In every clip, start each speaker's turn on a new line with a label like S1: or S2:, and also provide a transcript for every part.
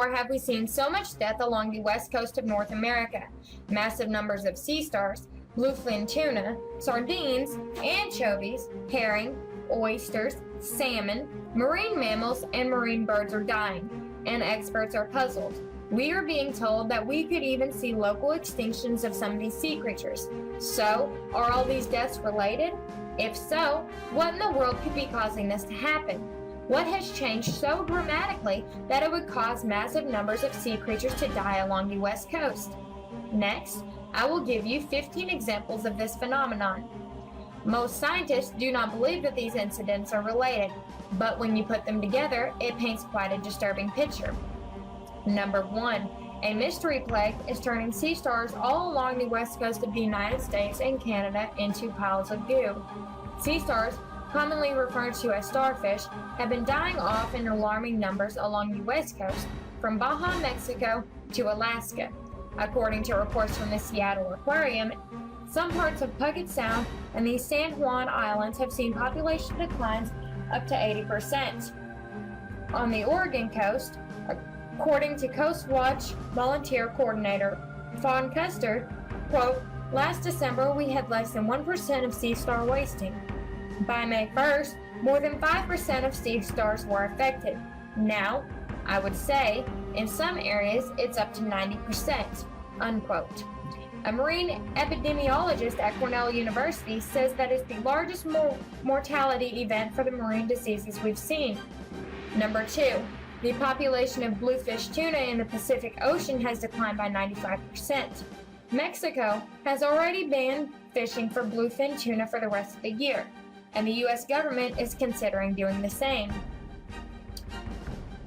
S1: Never have we seen so much death along the west coast of North America. Massive numbers of sea stars, bluefin tuna, sardines, anchovies, herring, oysters, salmon, marine mammals, and marine birds are dying, and experts are puzzled. We are being told that we could even see local extinctions of some of these sea creatures. So, are all these deaths related? If so, what in the world could be causing this to happen? What has changed so dramatically that it would cause massive numbers of sea creatures to die along the west coast? Next, I will give you 15 examples of this phenomenon. Most scientists do not believe that these incidents are related, but when you put them together, it paints quite a disturbing picture. Number 1. A mystery plague is turning sea stars all along the west coast of the United States and Canada into piles of goo. Sea stars, commonly referred to as starfish, have been dying off in alarming numbers along the west coast, from Baja, Mexico to Alaska. According to reports from the Seattle Aquarium, some parts of Puget Sound and the San Juan Islands have seen population declines up to 80%. On the Oregon coast, according to Coast Watch volunteer coordinator Fawn Custer, quote, "Last December we had less than 1% of sea star wasting. By May 1st, more than 5% of sea stars were affected. Now, I would say, in some areas, it's up to 90%, unquote. A marine epidemiologist at Cornell University says that it's the largest mortality event for the marine diseases we've seen. Number 2, the population of bluefish tuna in the Pacific Ocean has declined by 95%. Mexico has already banned fishing for bluefin tuna for the rest of the year, and the U.S. government is considering doing the same.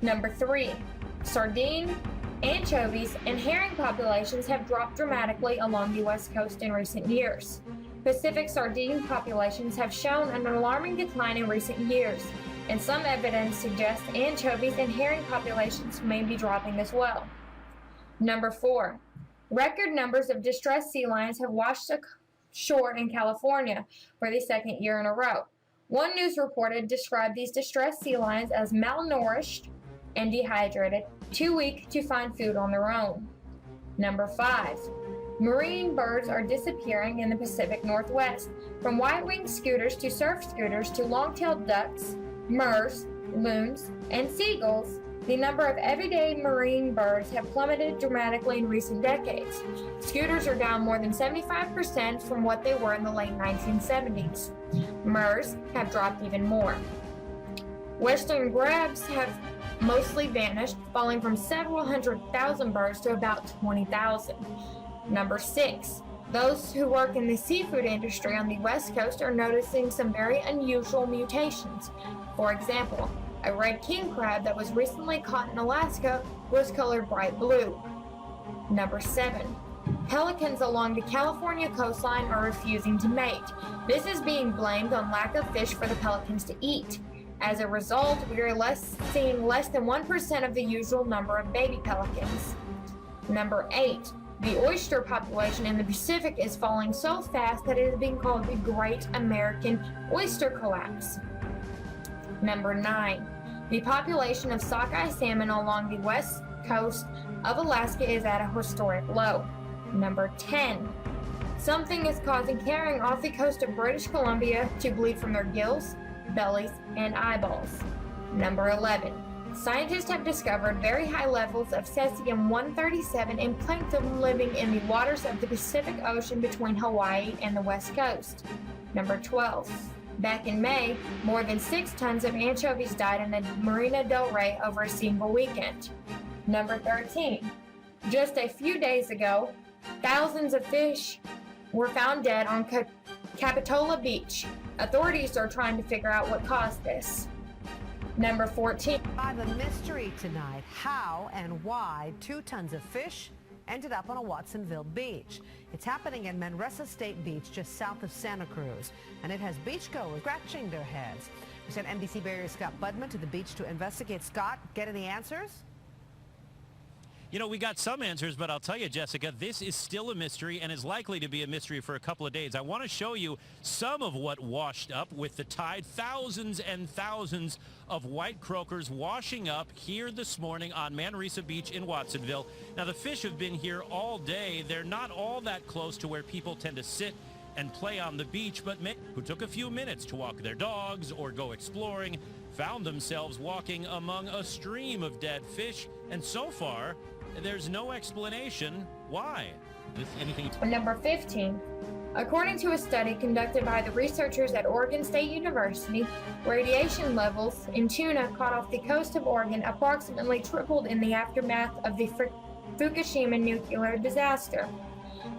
S1: Number 3, sardine, anchovies, and herring populations have dropped dramatically along the west coast in recent years. Pacific sardine populations have shown an alarming decline in recent years, and some evidence suggests anchovies and herring populations may be dropping as well. Number 4, record numbers of distressed sea lions have washed ashore in California for the second year in a row. One news reporter described these distressed sea lions as malnourished and dehydrated, too weak to find food on their own. Number 5, marine birds are disappearing in the Pacific Northwest. From white-winged scooters to surf scooters to long-tailed ducks, murres, loons, and seagulls, the number of everyday marine birds have plummeted dramatically in recent decades. Scooters are down more than 75% from what they were in the late 1970s. Murres have dropped even more. Western grabs have mostly vanished, falling from several 100,000 birds to about 20,000. Number 6, those who work in the seafood industry on the west coast are noticing some very unusual mutations. For example, a red king crab that was recently caught in Alaska was colored bright blue. Number 7, pelicans along the California coastline are refusing to mate. This is being blamed on lack of fish for the pelicans to eat. As a result, we are seeing less than 1% of the usual number of baby pelicans. Number 8, the oyster population in the Pacific is falling so fast that it is being called the Great American Oyster Collapse. Number 9, the population of sockeye salmon along the west coast of Alaska is at a historic low. Number 10, something is causing herring off the coast of British Columbia to bleed from their gills, bellies, and eyeballs. Number 11, scientists have discovered very high levels of cesium-137 in plankton living in the waters of the Pacific Ocean between Hawaii and the west coast. Number 12, back in May, more than 6 tons of anchovies died in the Marina del Rey over a single weekend. Number 13, just a few days ago, thousands of fish were found dead on Capitola Beach. Authorities are trying to figure out what caused this. Number 14.
S2: By the mystery tonight, how and why 2 tons of fish ended up on a Watsonville beach. It's happening in Manresa State Beach, just south of Santa Cruz, and it has beachgoers scratching their heads. We sent NBC Barrier Scott Budman to the beach to investigate. Scott, get any answers?
S3: You know, we got some answers, but I'll tell you, Jessica, this is still a mystery and is likely to be a mystery for a couple of days. I want to show you some of what washed up with the tide. Thousands and thousands of white croakers washing up here this morning on Manresa Beach in Watsonville. Now, the fish have been here all day. They're not all that close to where people tend to sit and play on the beach, but many who took a few minutes to walk their dogs or go exploring found themselves walking among a stream of dead fish. And so far, there's no explanation why.
S1: Number 15. According to a study conducted by the researchers at Oregon State University, radiation levels in tuna caught off the coast of Oregon approximately tripled in the aftermath of the Fukushima nuclear disaster.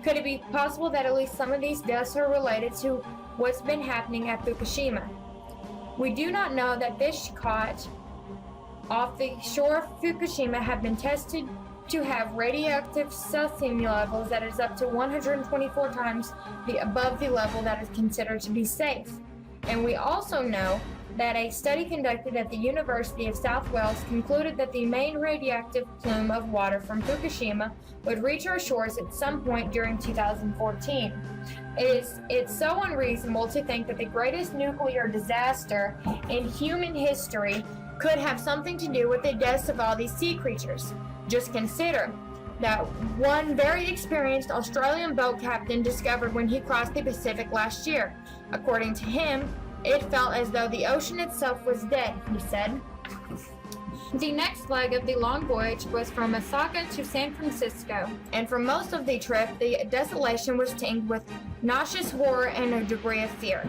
S1: Could it be possible that at least some of these deaths are related to what's been happening at Fukushima? We do not know that fish caught off the shore of Fukushima have been tested to have radioactive cesium levels that is up to 124 times above the level that is considered to be safe. And we also know that a study conducted at the University of South Wales concluded that the main radioactive plume of water from Fukushima would reach our shores at some point during 2014. It's so unreasonable to think that the greatest nuclear disaster in human history could have something to do with the deaths of all these sea creatures. Just consider that one very experienced Australian boat captain discovered when he crossed the Pacific last year. According to him, it felt as though the ocean itself was dead, he said. The next leg of the long voyage was from Osaka to San Francisco, and for most of the trip, the desolation was tinged with nauseous horror and a degree of fear.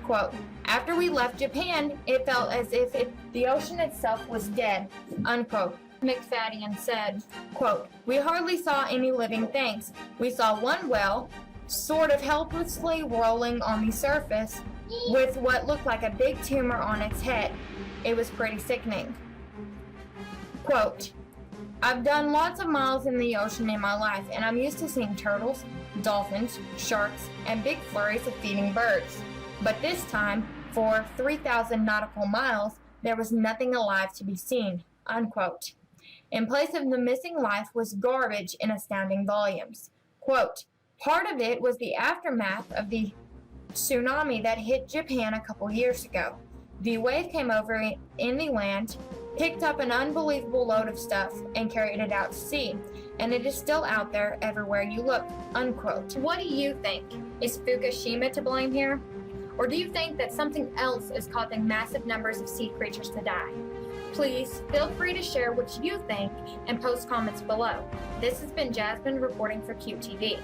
S1: Quote, after we left Japan, it felt as if the ocean itself was dead, unquote. McFadden said, quote, we hardly saw any living things. We saw one whale, sort of helplessly rolling on the surface with what looked like a big tumor on its head. It was pretty sickening. Quote, I've done lots of miles in the ocean in my life, and I'm used to seeing turtles, dolphins, sharks, and big flurries of feeding birds. But this time, for 3,000 nautical miles, there was nothing alive to be seen, unquote. In place of the missing life was garbage in astounding volumes. Quote, part of it was the aftermath of the tsunami that hit Japan a couple years ago. The wave came over in the land, picked up an unbelievable load of stuff, and carried it out to sea. And it is still out there everywhere you look, unquote. What do you think? Is Fukushima to blame here? Or do you think that something else is causing massive numbers of sea creatures to die? Please feel free to share what you think and post comments below. This has been Jasmine reporting for QTV.